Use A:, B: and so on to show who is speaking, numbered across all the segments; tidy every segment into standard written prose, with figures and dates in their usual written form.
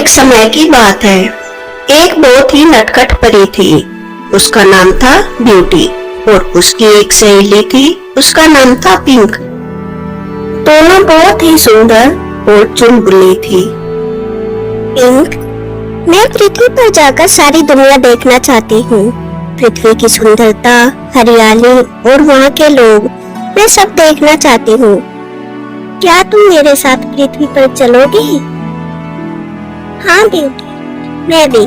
A: एक समय की बात है। एक बहुत ही नटखट परी थी। उसका नाम था ब्यूटी और उसकी एक सहेली थी। उसका नाम था पिंक। दोनों बहुत ही सुंदर और चुलबुली थी। पिंक, मैं पृथ्वी पर जाकर सारी दुनिया देखना चाहती हूँ। पृथ्वी की सुंदरता, हरियाली और वहाँ के लोग, मैं सब देखना चाहती हूँ। क्या तुम मेरे साथ पृथ्वी पर चलोगी? हाँ ब्यूटी, मैं भी।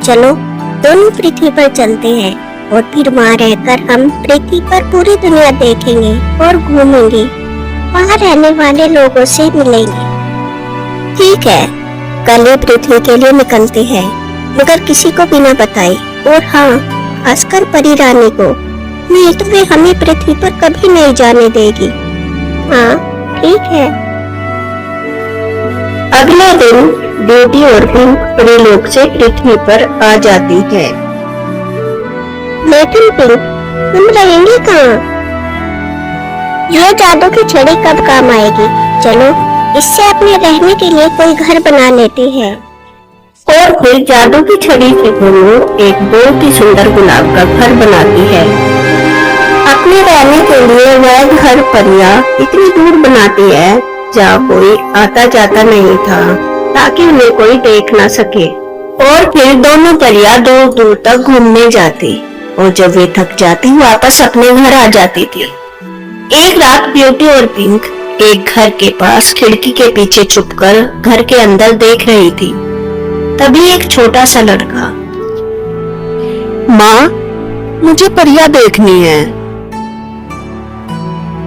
A: चलो दोनों पृथ्वी पर चलते हैं और फिर वहाँ रहकर हम पृथ्वी पर पूरी दुनिया देखेंगे और घूमेंगे, वहाँ रहने वाले लोगों से मिलेंगे। ठीक है, कल ही पृथ्वी के लिए निकलते हैं, मगर किसी को बिना बताए, और हाँ, खासकर परी रानी को, नहीं तो वे हमें पृथ्वी पर कभी नहीं जाने देगी। हाँ ठीक है। अगले दिन ब्यूटी और पिंक परीलोक से पृथ्वी पर आ जाती है। लेकिन पिंक, हम रहेंगे कहाँ? यह जादू की छड़ी कब काम आएगी? चलो इससे अपने रहने के लिए कोई घर बना लेते हैं। और फिर जादू की छड़ी से दोनों एक बहुत ही सुंदर गुलाब का घर बनाती है। अपने रहने के लिए वह घर परियां इतनी दूर बनाती है जहाँ कोई आता जाता नहीं था, ताकि उन्हें कोई देख ना सके। और फिर दोनों परियां दूर दूर तक घूमने जाती और जब वे थक जाती वापस अपने घर आ जाती थी। एक रात ब्यूटी और पिंक एक घर के पास खिड़की के पीछे छुपकर घर के अंदर देख रही थी। तभी एक छोटा सा लड़का,
B: माँ, मुझे परियां देखनी है।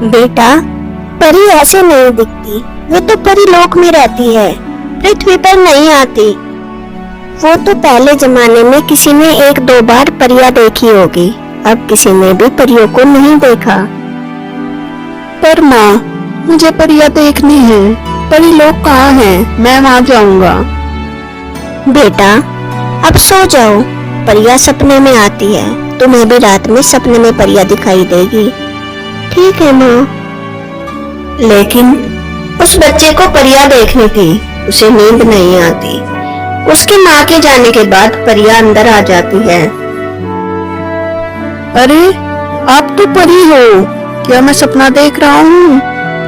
A: बेटा, परी ऐसे नहीं दिखती, वो तो परीलोक में रहती है, पृथ्वी पर नहीं आती। वो तो पहले जमाने में किसी ने एक दो बार परियां देखी होगी, अब किसी ने भी परियों को नहीं देखा।
B: पर माँ, मुझे परियां देखनी है। परीलोक कहाँ है? मैं वहाँ जाऊंगा।
A: बेटा, अब सो जाओ, परियां सपने में आती है, तुम्हें भी रात में सपने में परियां दिखाई देगी। ठीक है माँ। लेकिन उस बच्चे को परियां देखनी थी, उसे नींद नहीं आती। उसकी माँ के जाने के बाद परियां अंदर आ जाती है।
B: अरे, आप तो परी हो, क्या मैं सपना देख रहा हूँ?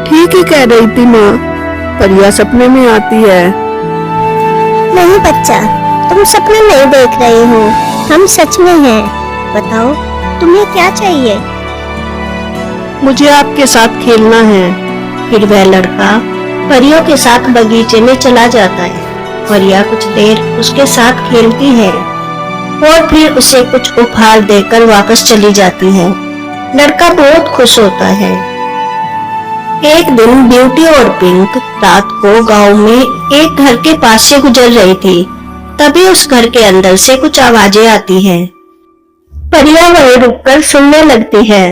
B: ठीक ही कह रही थी माँ, परियां सपने में आती है।
A: नहीं बच्चा, तुम सपने नहीं देख रहे हो, हम सच में हैं। बताओ तुम्हें क्या चाहिए?
B: मुझे आपके साथ खेलना है।
A: फिर वह लड़का परियों के साथ बगीचे में चला जाता है। परियां कुछ देर उसके साथ खेलती है और फिर उसे कुछ उपहार देकर वापस चली जाती है। लड़का बहुत खुश होता है। एक दिन ब्यूटी और पिंक रात को गांव में एक घर के पास से गुजर रही थी। तभी उस घर के अंदर से कुछ आवाजें आती हैं। परियां वहीं रुककर सुनने लगती है।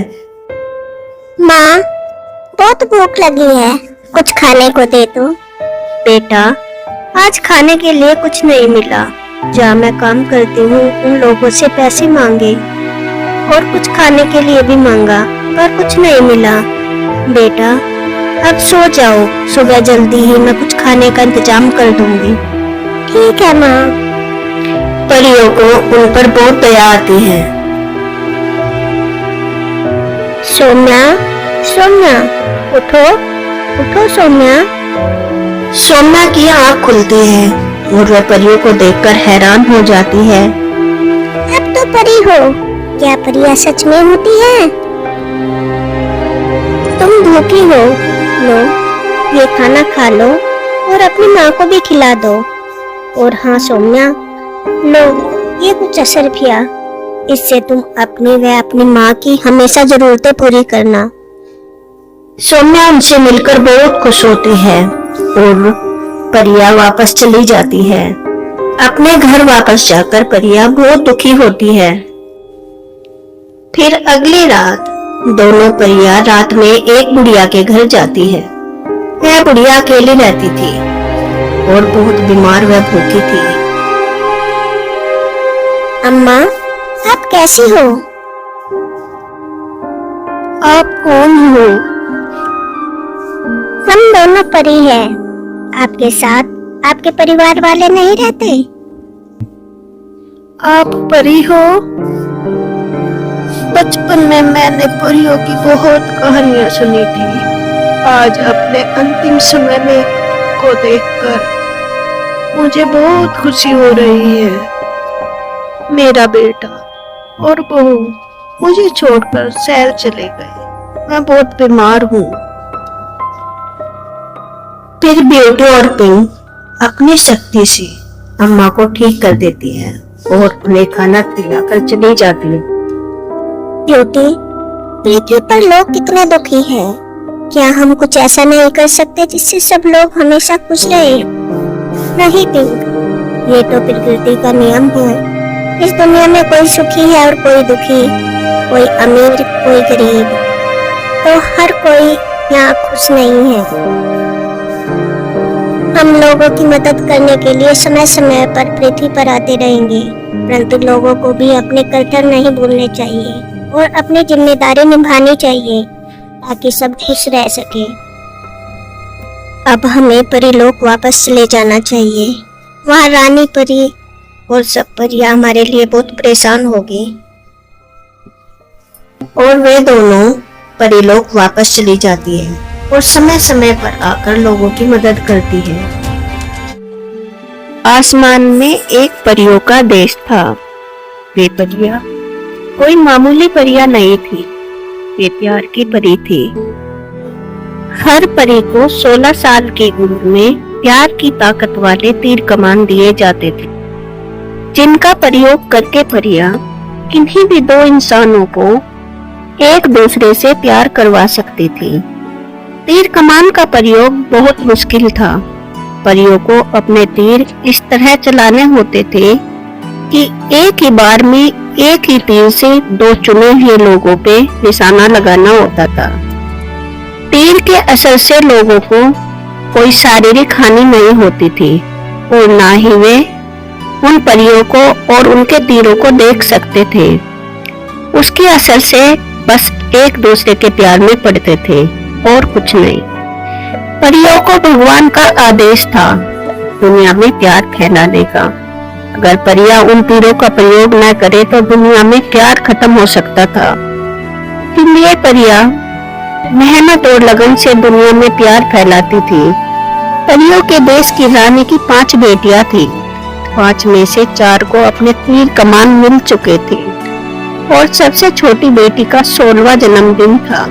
A: माँ, बहुत भूख लगी है, कुछ खाने को दे दो। बेटा, आज खाने के लिए कुछ नहीं मिला। जहाँ मैं काम करती हूँ उन लोगों से पैसे मांगे और कुछ खाने के लिए भी मांगा, पर कुछ नहीं मिला। बेटा, अब सो जाओ, सुबह जल्दी ही मैं कुछ खाने का इंतजाम कर दूंगी। ठीक है माँ। परियों को उन पर बहुत दया आती है। सोम्या, सोम्या, उठो, उठो सोम्या। सोम्या की आँख खुलती है और वह परियों को देखकर हैरान हो जाती है। अब तो परी हो, क्या परियां सच में होती हैं? तुम भूखी हो, लो ये खाना खा लो और अपनी माँ को भी खिला दो। और हाँ सोम्या, लो ये कुछ असर पिया, इससे तुम अपनी व अपनी माँ की हमेशा जरूरतें पूरी करना। सोम्या उनसे मिलकर बहुत खुश होती है और परियां वापस चली जाती है। अपने घर वापस जाकर परियां बहुत दुखी होती है। फिर अगली रात दोनों परियां रात में एक बुढ़िया के घर जाती है। वह बुढ़िया अकेली रहती थी और बहुत बीमार व भूखी थी। अम्मा, आप कैसी हो?
B: आप कौन हो?
A: हम दोनों परी हैं। आपके साथ
C: आपके परिवार वाले नहीं रहते?
B: आप परी हो? बचपन में मैंने परियों की बहुत कहानियां सुनी थी। आज अपने अंतिम समय में को देखकर मुझे बहुत खुशी हो रही है। मेरा बेटा और बहू मुझे छोड़कर शहर चले गए। मैं बहुत बीमार हूँ।
A: फिर ब्यूटी और पिंक अपनी शक्ति से अम्मा को ठीक कर देती है और उन्हें खाना खिलाकर चली जाती है।
C: ब्यूटी, पृथ्वी पर लोग कितने दुखी हैं। क्या हम कुछ ऐसा नहीं कर सकते जिससे सब लोग हमेशा खुश रहे? नहीं पिंक, ये तो प्रकृति का नियम है। इस दुनिया में कोई सुखी है और कोई दुखी, कोई अमीर कोई गरीब, तो हर कोई यहाँ खुश नहीं है। हम लोगों की मदद करने के लिए समय समय पर पृथ्वी पर आते रहेंगे, परंतु लोगों को भी अपने कर्तव्य नहीं भूलने चाहिए और अपनी जिम्मेदारी निभानी चाहिए ताकि सब खुश रह सके। अब हमें परीलोक वापस चले जाना चाहिए। वहाँ रानी परी और सब परियां हमारे लिए बहुत परेशान होगी।
A: और वे दोनों परीलोक वापस चली जाती है और समय समय पर आकर लोगों की मदद करती है। आसमान में एक परियों का देश था। वे परियां कोई मामूली परियां नहीं थी, वे प्यार की परी थी। हर परी को 16 साल की उम्र में प्यार की ताकत वाले तीर कमान दिए जाते थे, जिनका प्रयोग करके परियां किन्हीं भी दो इंसानों को एक दूसरे से प्यार करवा सकती थी। तीर कमान का प्रयोग बहुत मुश्किल था। परियों को अपने तीर इस तरह चलाने होते थे कि एक ही बार में एक ही तीर से दो चुने हुए लोगों पे निशाना लगाना होता था। तीर के असर से लोगों को कोई शारीरिक हानि नहीं होती थी और ना ही वे उन परियों को और उनके तीरों को देख सकते थे। उसके असर से बस एक दूसरे के प्यार में पड़ते थे और कुछ नहीं। परियों को भगवान का आदेश था दुनिया में प्यार फैलाने का। अगर परियां उन तीरों का प्रयोग न करे तो दुनिया में प्यार खत्म हो सकता था। इसलिए परियां मेहनत और लगन से दुनिया में प्यार फैलाती थी। परियों के देश की रानी की 5 बेटियां थी। 5 में से 4 को अपने तीर कमान मिल चुके थे और सबसे छोटी बेटी का 16वां जन्मदिन था।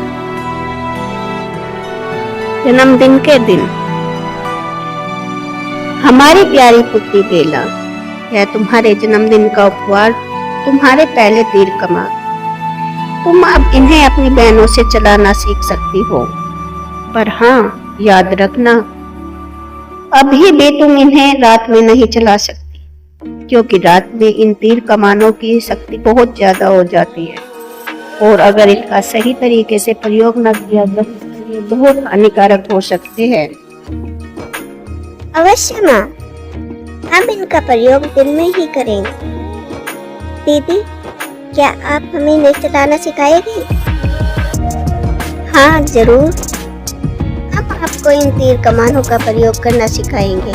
A: जन्मदिन के दिन हमारी प्यारी पुत्री बेला, यह तुम्हारे जन्मदिन का उपहार, तुम्हारे पहले तीर कमान। तुम अब इन्हें अपनी बहनों से चलाना सीख सकती हो, पर हाँ याद रखना अभी भी तुम इन्हें रात में नहीं चला सकती, क्योंकि रात में इन तीर कमानों की शक्ति बहुत ज्यादा हो जाती है और अगर इनका सही तरीके से प्रयोग न किया तो ये बहुत हानिकारक हो सकते हैं।
C: अवश्य माँ, हम इनका प्रयोग दिन में ही करेंगे। दीदी, क्या आप हमें इन्हें चलाना सिखाएगी? हाँ जरूर, हम आपको इन तीर कमानों का प्रयोग करना सिखाएंगे।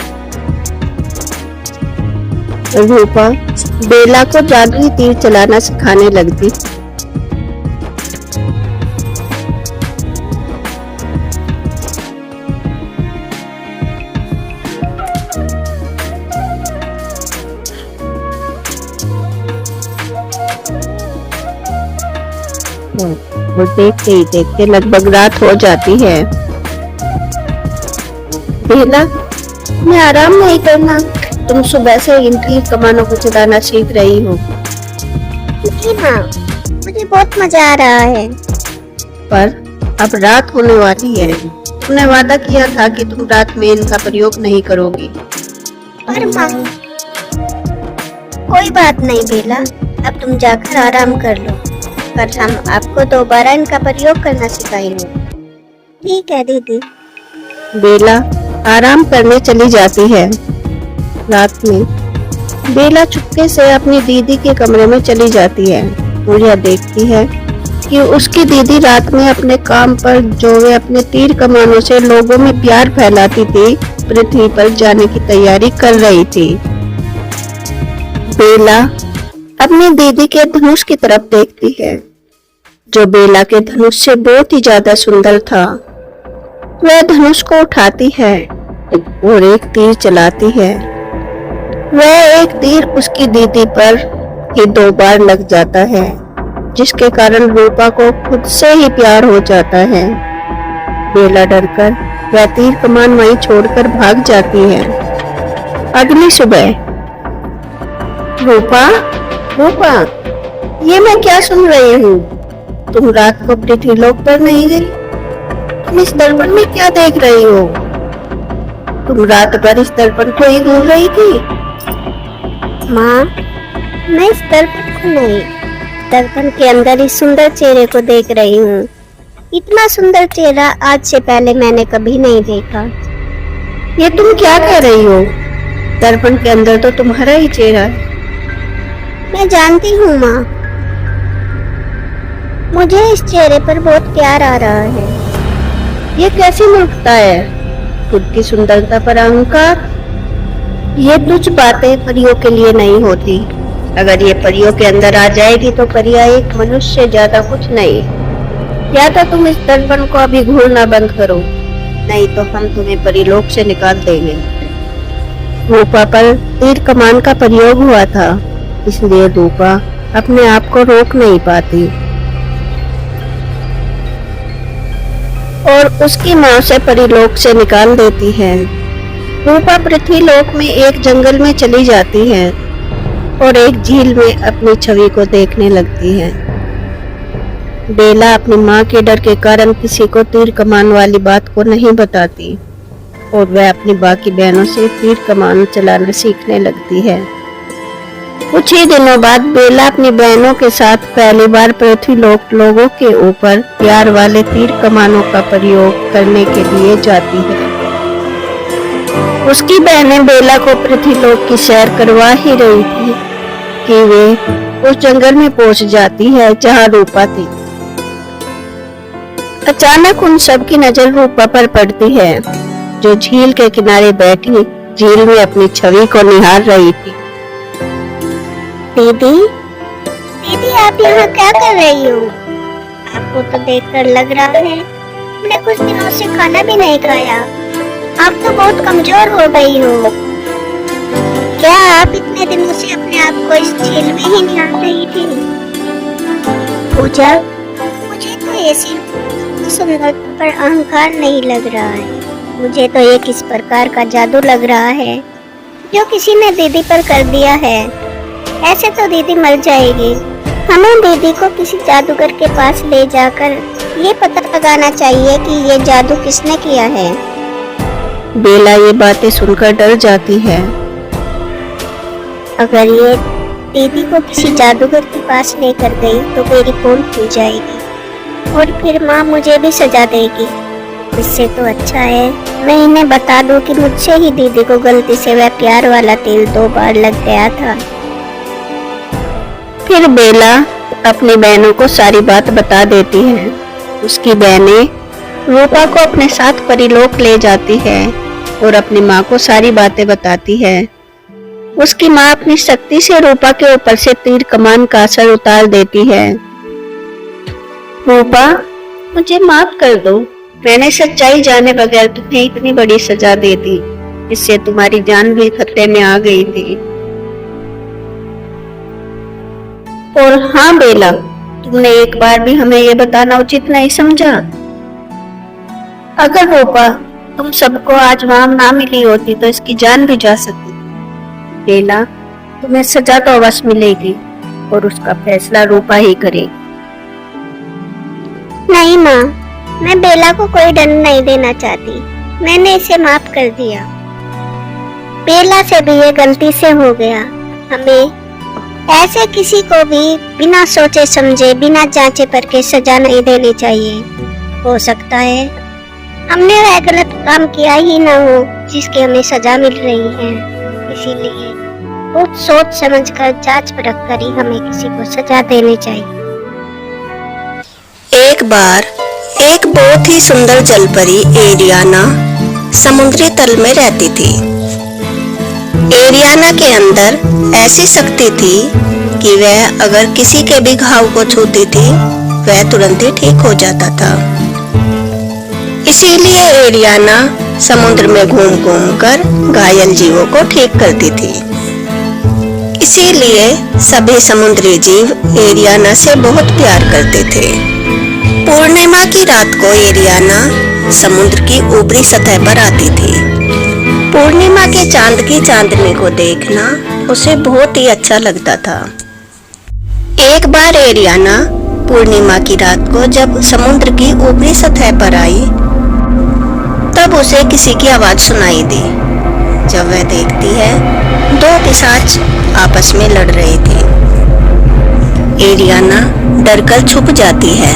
A: रूपा बेला को जादुई तीर चलाना सिखाने लगती। वो देखते ही देखते लगभग रात हो जाती है। बेला, मैं आराम नहीं करना, तुम सुबह से इन तीर कमानों को चलाना सीख रही हो।
C: जी माँ, मुझे बहुत मजा आ रहा है।
A: पर अब रात होने वाली है। तुमने वादा किया था कि तुम रात में इनका प्रयोग नहीं करोगी।
C: पर माँ, कोई बात नहीं बेला, अब तुम जाकर आराम कर लो, पर हम आपको दोबारा इनका प्रयोग करना सिखाएंगे। ठीक है दीदी।
A: बेला आराम करने चली जाती है। रात में बेला चुपके से अपनी दीदी के कमरे में चली जाती है और यह देखती है
B: कि उसकी दीदी रात में अपने काम पर जो वे अपने तीर कमानों से लोगों में प्यार फैलाती थी, पृथ्वी पर जाने की तैयारी कर रही थी। बेला अपनी दीदी के धनुष की तरफ देखती है, जो बेला के धनुष से बहुत ही ज्यादा सुंदर था। वह धनुष को उठाती है और एक तीर चलाती है। वह एक तीर उसकी दीदी पर ही 2 बार लग जाता है, जिसके कारण रूपा को खुद से ही प्यार हो जाता है। बेला डरकर वह तीर कमान वहीं छोड़कर भाग जाती है। अगली सुबह रूपा, रूपा, ये मैं क्या सुन रही हूँ? तुम रात को पृथ्वीलोक पर नहीं गई? तुम इस दर्पण में क्या देख रही हो? तुम रात भर इस दर्पण को ही घूम रही थी?
C: माँ, मैं इस दर्पण को नहीं, दर्पण के अंदर इस सुंदर चेहरे को देख रही हूँ। इतना सुंदर चेहरा आज से पहले मैंने कभी नहीं देखा।
B: ये तुम क्या कह रही हो? दर्पण के अंदर तो तुम्हारा ही चेहरा है।
C: मैं जानती हूँ माँ, मुझे इस चेहरे पर बहुत प्यार आ रहा है।
B: ये कैसी मूर्खता है? खुद की सुंदरता पर अहंकार। ये तुच्छ बातें परियों के लिए नहीं होती। अगर ये परियों के अंदर आ जाएगी तो परियां एक मनुष्य से ज्यादा कुछ नहीं। या तो तुम इस दर्पण को अभी घूरना बंद करो, नहीं तो हम तुम्हें परिलोक से निकाल देंगे। रूपा पर तीर कमान का प्रयोग हुआ था, इसलिए रूपा अपने आप को रोक नहीं पाती और उसकी माँ से परिलोक से निकाल देती है। रूपा पृथ्वीलोक में एक जंगल में चली जाती है और एक झील में अपनी छवि को देखने लगती है। बेला अपनी माँ के डर के कारण किसी को तीर कमान वाली बात को नहीं बताती और वह अपनी बाकी बहनों से तीर कमान चलाना सीखने लगती है। कुछ ही दिनों बाद बेला अपनी बहनों के साथ पहली बार पृथ्वीलोक लोगों के ऊपर प्यार वाले तीर कमानों का प्रयोग करने के लिए जाती है। उसकी बहनें बेला को पृथ्वीलोक की सैर करवा ही रही थी कि वे उस जंगल में पहुंच जाती है जहां रूपा थी। अचानक उन सब की नजर रूपा पर पड़ती है, जो झील के किनारे बैठी झील में अपनी छवि को निहार रही थी।
C: दीदी, दीदी आप यहाँ क्या कर रही हो? आपको तो देखकर लग रहा है तुमने कुछ दिनों से खाना भी नहीं खाया। आप तो बहुत कमजोर हो गई हो। क्या आप इतने दिनों से अपने आप को इस झील में ही निहार रही थी? पूजा, मुझे तो ऐसी सुंदरता पर अहंकार नहीं लग रहा है। मुझे तो ये किस प्रकार का जादू लग रहा है जो किसी ने दीदी पर कर दिया है। ऐसे तो दीदी मर जाएगी। हमें दीदी को किसी जादूगर के पास ले जाकर ये पता लगाना चाहिए कि ये जादू किसने किया है।
B: बेला ये बातें सुनकर डर जाती है।
C: अगर ये दीदी को किसी जादूगर के पास लेकर गई तो मेरी पोल खुल जाएगी और फिर माँ मुझे भी सजा देगी। इससे तो अच्छा है मैं इन्हें बता दूं कि मुझसे ही दीदी को गलती से वह प्यार वाला तेल 2 बार लग गया था।
B: फिर बेला अपनी बहनों को सारी बात बता देती है। उसकी बहनें रूपा को अपने साथ परिलोक ले जाती है और अपनी माँ को सारी बातें बताती है। उसकी माँ अपनी शक्ति से रूपा के ऊपर से तीर कमान का असर उतार देती है। रूपा, मुझे माफ कर दो। मैंने सच्चाई जाने बगैर तुम्हें इतनी बड़ी सजा दे दी, इससे तुम्हारी जान भी खतरे में आ गई थी। और हाँ बेला, तुमने एक बार भी हमें ये बताना उचित नहीं समझा। अगर रूपा तुम सबको आज वहां ना मिली होती तो इसकी जान भी जा सकती। बेला, तुम्हें सजा तो अवश्य मिलेगी और उसका फैसला रूपा ही करेगी।
C: नहीं माँ, मैं बेला को कोई दंड नहीं देना चाहती। मैंने इसे माफ कर दिया। बेला से भी ये गलती से हो गया। हमें ऐसे किसी को भी बिना सोचे समझे, बिना जांचे परखे सजा नहीं देनी चाहिए। हो सकता है हमने वह गलत काम किया ही ना हो जिसकी हमें सजा मिल रही है। इसीलिए बहुत सोच समझकर, जांच परख कर ही हमें किसी को सजा देनी चाहिए।
A: एक बार एक बहुत ही सुंदर जलपरी एरियाना समुद्री तल में रहती थी। एरियाना के अंदर ऐसी शक्ति थी कि वह अगर किसी के भी घाव को छूती थी वह तुरंत ही ठीक हो जाता था। इसीलिए एरियाना समुद्र में घूम घूम कर घायल जीवों को ठीक करती थी। इसीलिए सभी समुद्री जीव एरियाना से बहुत प्यार करते थे। पूर्णिमा की रात को एरियाना समुद्र की ऊपरी सतह पर आती थी। पूर्णिमा के चांद की चांदनी को देखना उसे बहुत ही अच्छा लगता था। एक बार एरियाना पूर्णिमा की रात को जब समुद्र की ऊपरी सतह पर आई तब उसे किसी की आवाज सुनाई दी। जब वह देखती है दो पिशाच आपस में लड़ रहे थे। एरियाना डरकर छुप जाती है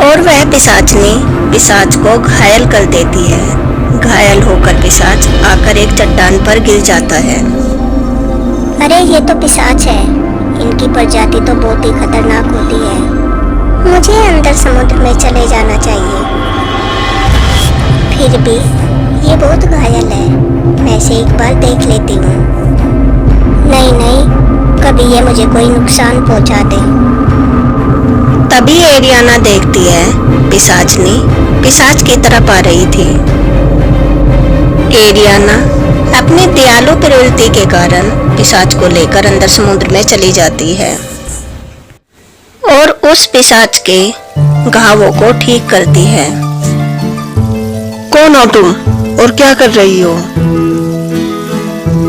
A: और वह पिशाचनी पिशाच को घायल कर देती है। घायल होकर पिशाच आकर एक चट्टान पर गिर जाता है।
C: अरे ये तो पिशाच है, इनकी प्रजाति तो बहुत ही खतरनाक होती है। मुझे अंदर समुद्र में चले जाना चाहिए। फिर भी ये बहुत घायल है, मैं इसे एक बार देख लेती हूँ। नहीं नहीं, कभी ये मुझे कोई नुकसान पहुँचा दे।
A: तभी एरियाना देखती है पिशाचनी पिशाच की तरफ आ रही थी। एरियाना अपनी दयालु प्रवृत्ति के कारण पिशाच को लेकर अंदर समुद्र में चली जाती है और उस पिशाच के घावों को ठीक करती है।
B: कौन हो तुम और क्या कर रही हो?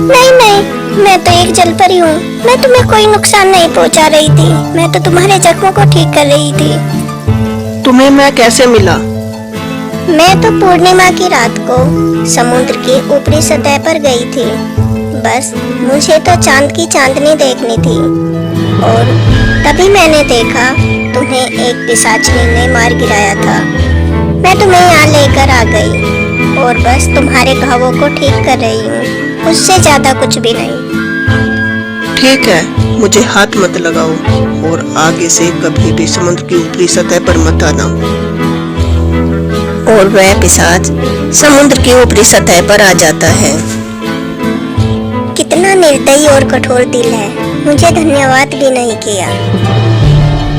C: नहीं नहीं, मैं तो एक जलपरी हूँ। मैं तुम्हें कोई नुकसान नहीं पहुँचा रही थी, मैं तो तुम्हारे जख्मों को ठीक कर रही थी।
B: तुम्हें मैं कैसे मिला?
C: मैं तो पूर्णिमा की रात को समुद्र की ऊपरी सतह पर गई थी। बस मुझे तो चांद की चांदनी देखनी थी और तभी मैंने देखा तुम्हें एक पिशाचनी ने मार गिराया था। मैं तुम्हें यहाँ लेकर आ गई और बस तुम्हारे घावों को ठीक कर रही हूँ, उससे ज्यादा कुछ भी नहीं।
B: ठीक है, मुझे हाथ मत लगाओ और आगे से कभी भी समुद्र की ऊपरी सतह पर मत आना।
A: और वह पिशाच समुद्र की ऊपरी सतह पर आ जाता है।
C: कितना निर्दयी और कठोर दिल है, मुझे धन्यवाद भी नहीं किया।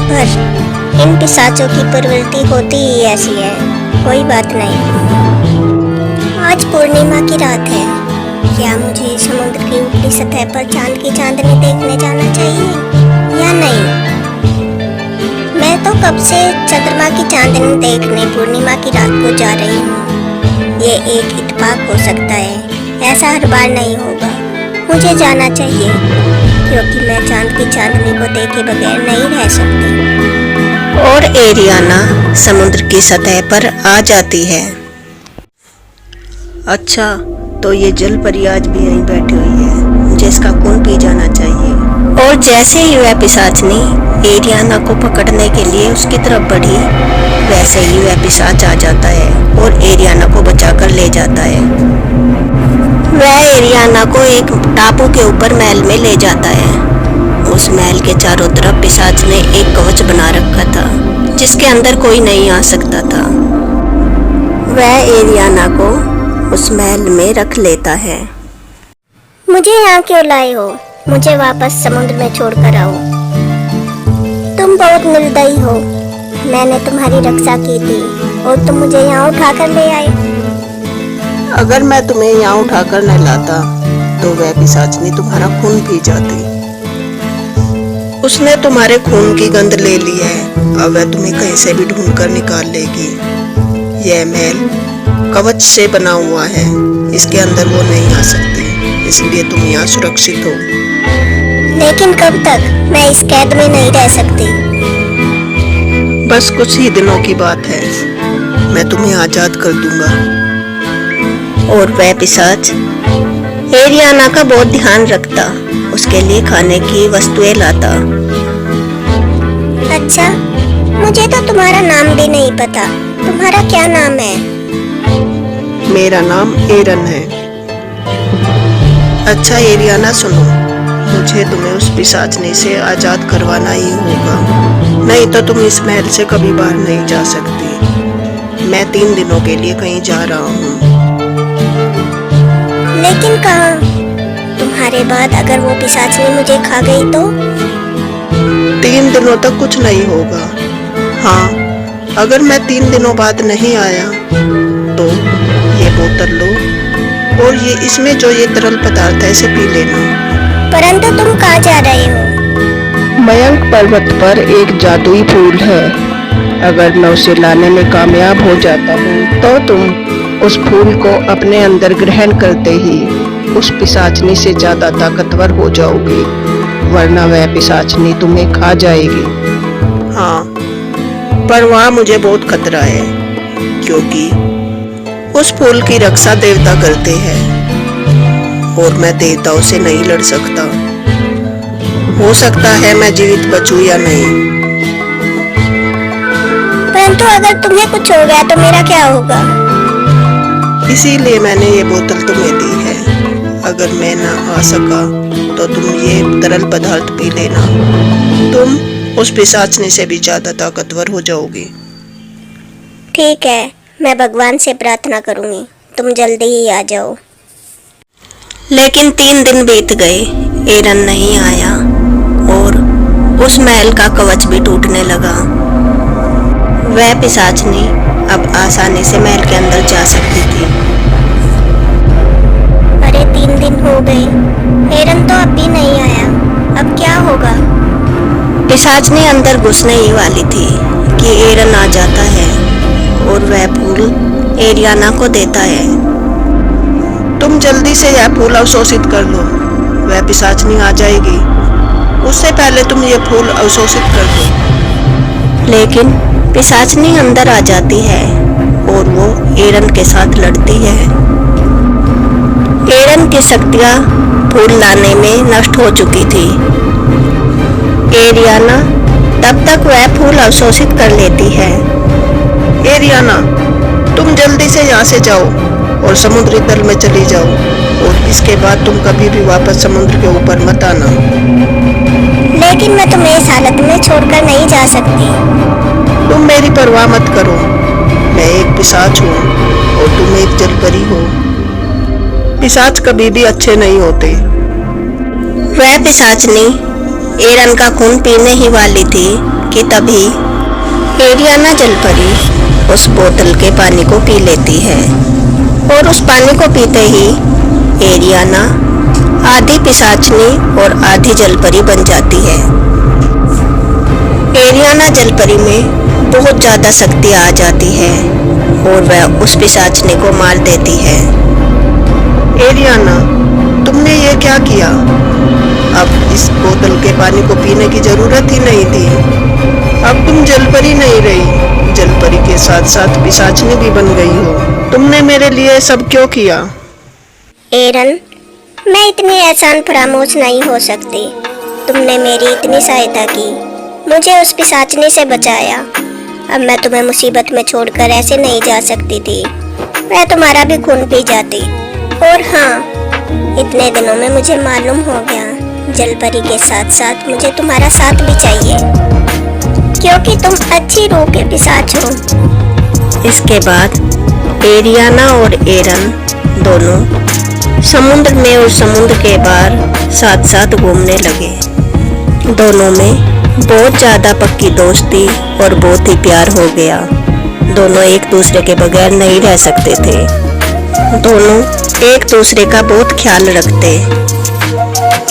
C: पर इन पिशाचों की प्रवृत्ति होती ही ऐसी है, कोई बात नहीं। आज पूर्णिमा की रात है, क्या मुझे समुद्र की ऊपरी सतह पर चांद की चांदनी देखने जाना चाहिए या नहीं? मैं तो कब से चंद्रमा की चांदनी देखने पूर्णिमा की रात को जा रही हूँ। ये एक इत्तेफाक हो सकता है, ऐसा हर बार नहीं होगा। मुझे जाना चाहिए क्योंकि मैं चांद की चांदनी को देखे बगैर नहीं रह सकती।
A: और एरियाना समुद्र की सतह पर आ जाती है।
B: अच्छा, तो ये जलपरी आज भी यहीं बैठी हुई है, मुझे इसका खून पी जाना चाहिए।
A: और जैसे ही वह पिशाचनी एरियाना को पकड़ने के लिए उसकी तरफ बढ़ी वैसे ही वह पिशाच आ जाता है और एरियाना को बचाकर ले जाता है। वह एरियाना को एक टापू के ऊपर महल में ले जाता है। उस महल के चारों तरफ पिशाच ने एक कवच बना रखा था जिसके अंदर कोई नहीं आ सकता था। वह एरियाना को उस महल में रख लेता है।
C: मुझे यहाँ क्यों लाए हो? मुझे वापस समुद्र में छोड़कर आओ। तुम बहुत निर्दयी हो, मैंने तुम्हारी रक्षा की थी और तुम मुझे यहाँ उठाकर ले आए।
B: अगर मैं तुम्हें यहाँ उठाकर न लाता तो वह पिशाचनी तुम्हारा खून पी जाती। उसने तुम्हारे खून की गंध ले ली है, अब वह तुम्हें कहीं से भी ढूंढ कर निकाल लेगी। यह महल कवच से बना हुआ है, इसके अंदर वो नहीं आ सकती, इसलिए तुम यहाँ सुरक्षित हो।
C: लेकिन कब तक? मैं इस कैद में नहीं रह सकती।
B: बस कुछ ही दिनों की बात है, मैं तुम्हें आजाद कर दूंगा।
A: और वह पिशाच एरियाना का बहुत ध्यान रखता, उसके लिए खाने की वस्तुएं लाता।
C: अच्छा, मुझे तो तुम्हारा नाम भी नहीं पता, तुम्हारा क्या नाम है?
B: मेरा नाम एरन है। अच्छा एरियाना सुनो,
A: मुझे तुम्हें उस पिशाचनी से आजाद करवाना ही होगा, नहीं तो तुम इस महल से कभी बाहर नहीं जा सकती। मैं 3 दिनों के लिए कहीं जा रहा हूँ।
C: लेकिन कहाँ? तुम्हारे बाद अगर वो पिशाचनी मुझे खा गई तो?
A: 3 दिनों तक कुछ नहीं होगा। हाँ, अगर मैं 3 दिनों बाद नहीं आया तो ये बोतल लो और ये इसमें जो ये तरल पदार्थ है इसे पी लेना।
C: परंतु तुम कहाँ जा रहे हो?
B: मयंक पर्वत पर एक जादुई फूल है। अगर मैं उसे लाने में कामयाब हो जाता हूँ तो तुम उस फूल को अपने अंदर ग्रहण करते ही उस पिशाचनी से ज्यादा ताकतवर हो जाओगी, वरना वह पिशाचनी तुम्हें खा जाएगी।
A: हाँ, पर वहाँ मुझे बहुत खतरा है, क्योंकि उस फूल की रक्षा देवता करते हैं और मैं देवताओं से नहीं लड़ सकता। हो सकता है मैं जीवित बचूं या नहीं।
C: परंतु अगर तुम्हें कुछ हो गया तो मेरा क्या होगा?
A: इसीलिए मैंने ये बोतल तुम्हें दी है। अगर मैं ना आ सका तो तुम ये तरल पदार्थ पी लेना, तुम उस पिशाचनी से भी ज्यादा ताकतवर हो जाओगी।
C: ठीक है, मैं भगवान से प्रार्थना करूंगी, तुम जल्दी ही आ जाओ।
A: लेकिन 3 दिन बीत गए, एरन नहीं आया और उस महल का कवच भी टूटने लगा। वह पिशाचनी अब आसानी से महल के अंदर जा सकती थी।
C: अरे 3 दिन हो गए, एरन तो अब भी नहीं आया, अब क्या होगा?
A: पिशाचनी अंदर घुसने ही वाली थी कि एरन आ जाता है और वह फूल एरियाना को देता है। तुम जल्दी से यह फूल अवशोषित कर लो, वह पिशाचनी आ जाएगी, उससे पहले तुम ये फूल अवशोषित कर दो। लेकिन पिशाचनी अंदर आ जाती है और वो एरन के साथ लड़ती है। एरन की शक्तियां फूल लाने में नष्ट हो चुकी थी। एरियाना तब तक वह फूल अवशोषित कर लेती है। एरियाना, तुम जल्दी से यहाँ से जाओ और समुद्री तल में चली जाओ और इसके बाद तुम कभी भी वापस समुद्र के ऊपर मत आना।
C: लेकिन मैं तुम्हें इस हालत में छोड़कर नहीं जा सकती।
A: तुम मेरी परवाह मत करो, मैं एक पिशाच हूँ और तुम एक जलपरी हो। पिशाच कभी भी अच्छे नहीं होते। वह पिशाचनी एरन का खून पीने ही वाली थी कि तभी एरियाना जलपरी उस बोतल के पानी को पी लेती है और उस पानी को पीते ही एरियाना आधी पिशाचनी और आधी जलपरी बन जाती है। एरियाना जलपरी में बहुत ज्यादा शक्ति आ जाती है और वह उस पिशाचनी को मार देती है। एरियाना, तुमने ये क्या किया? अब इस बोतल के पानी को पीने की जरूरत ही नहीं थी। अब तुम जलपरी नहीं रही, जलपरी के साथ साथ पिशाचनी भी बन गई हो। तुमने मेरे लिए सब क्यों किया?
C: एरन, मैं इतनी आसान फरामोश नहीं हो सकती। तुमने मेरी इतनी सहायता की, मुझे उस पिशाचनी से बचाया। अब मैं तुम्हें मुसीबत में छोड़कर ऐसे नहीं जा सकती थी। मैं तुम्हारा भी खून पी जाती। और हाँ, इतने दिनों में मुझे मालूम हो गया, जलपरी के साथ साथ मुझे तुम्हारा साथ भी चाहिए, क्योंकि तुम अच्छी रूह के पिशाच हो।
A: इसके बाद एरियाना और एरन दोनों समुद्र में और समुद्र के बाहर साथ साथ घूमने लगे। दोनों में बहुत ज्यादा पक्की दोस्ती और बहुत ही प्यार हो गया। दोनों एक दूसरे के बगैर नहीं रह सकते थे। दोनों एक दूसरे का बहुत ख्याल रखते।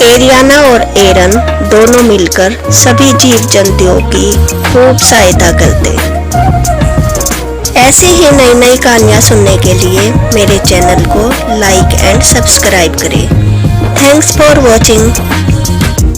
A: एरियाना और एरन दोनों मिलकर सभी जीव जंतुओं की खूब सहायता करते। ऐसी ही नई नई कहानियाँ सुनने के लिए मेरे चैनल को लाइक एंड सब्सक्राइब करें। Thanks for watching.